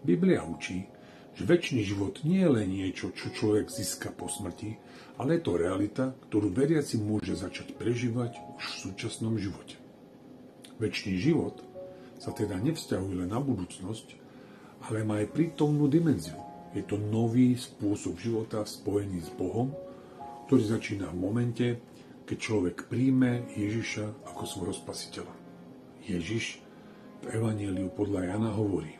Biblia učí, že večný život nie je len niečo, čo človek získa po smrti, ale je to realita, ktorú veriaci môže začať prežívať už v súčasnom živote. Večný život sa teda nevzťahuje len na budúcnosť, ale má aj prítomnú dimenziu. Je to nový spôsob života spojený s Bohom, ktorý začína v momente, keď človek príjme Ježiša ako svojho spasiteľa. Ježiš v Evanjeliu podľa Jana hovorí: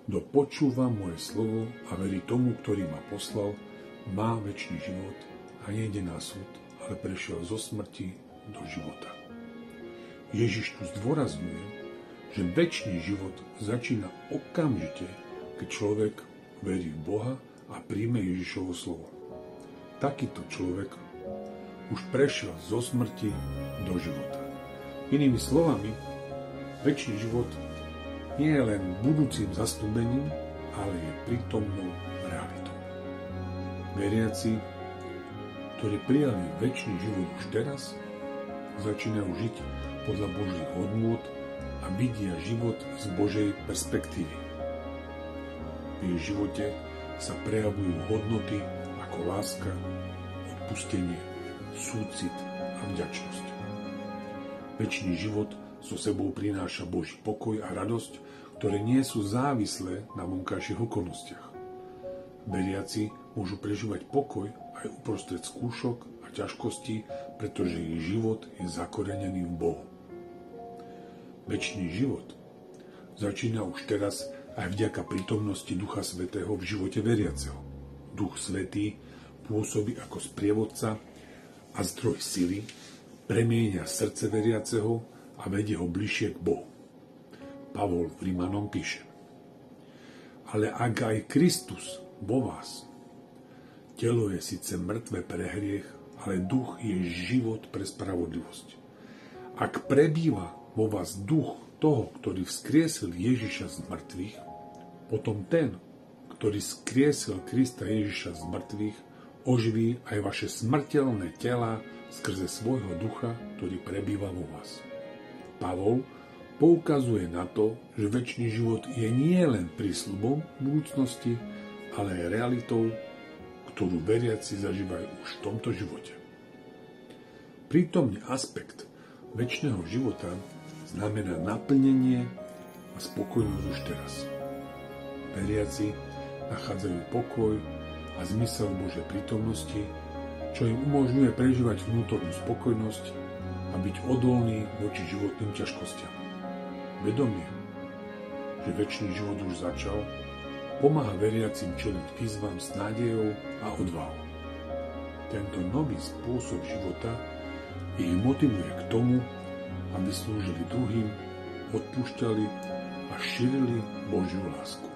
Kto počúva moje slovo a verí tomu, ktorý ma poslal, má večný život a nejde na súd, ale prešiel zo smrti do života. Ježiš tu zdôrazňuje, že večný život začína okamžite, keď človek verí v Boha a príjme Ježišovo slovo. Takýto človek už prešiel zo smrti do života. Inými slovami, večný život nie je len budúcim zasľúbením, ale je prítomnou realitou. Veriaci, ktorí prijali večný život už teraz, začínajú žiť podľa Božích hodnôt a vidia život z Božej perspektívy. V ich živote sa prejavujú hodnoty ako láska, odpustenie, súcit a vďačnosť. Večný život so sebou prináša Boží pokoj a radosť, ktoré nie sú závislé na vonkajších okolnostiach. Veriaci môžu prežívať pokoj aj uprostred skúšok a ťažkostí, pretože ich život je zakorenený v Bohu. Večný život začína už teraz aj vďaka prítomnosti Ducha Svätého v živote veriaceho. Duch Svätý pôsobí ako sprievodca a zdroj sily, premieňa srdce veriaceho a vedie ho bližšie k Bohu. Pavol v Rímanom píše: Ale ak aj Kristus vo vás, telo je síce mŕtve pre hriech, ale duch je život pre spravodlivosť. Ak prebýva vo vás duch toho, ktorý vzkriesil Ježiša z mŕtvych, potom ten, ktorý vzkriesil Krista Ježiša z mŕtvych, oživí aj vaše smrteľné telá skrze svojho ducha, ktorý prebýva vo vás. Pavol poukazuje na to, že večný život je nie len prísľubom budúcnosti, ale aj realitou, ktorú veriaci zažívajú už v tomto živote. Prítomný aspekt večného života znamená naplnenie a spokojnosť už teraz. Veriaci nachádzajú pokoj a zmysel Božej prítomnosti, čo im umožňuje prežívať vnútornú spokojnosť a byť odolný voči životným ťažkostiam. Vedomie, že večný život už začal, pomáha veriacim čeliť výzvam s nádejou a odvahou. Tento nový spôsob života ich motivuje k tomu, aby slúžili druhým, odpúšťali a šírili Božiu lásku.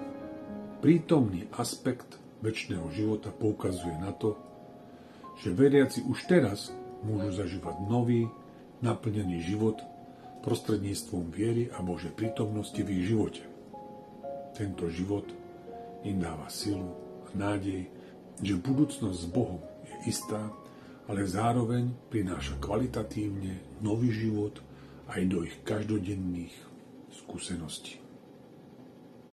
Prítomný aspekt večného života poukazuje na to, že veriaci už teraz môžu zažívať nový, naplnený život prostredníctvom viery a Božej prítomnosti v ich živote. Tento život im dáva silu a nádej, že budúcnosť s Bohom je istá, ale zároveň prináša kvalitatívne nový život aj do ich každodenných skúseností.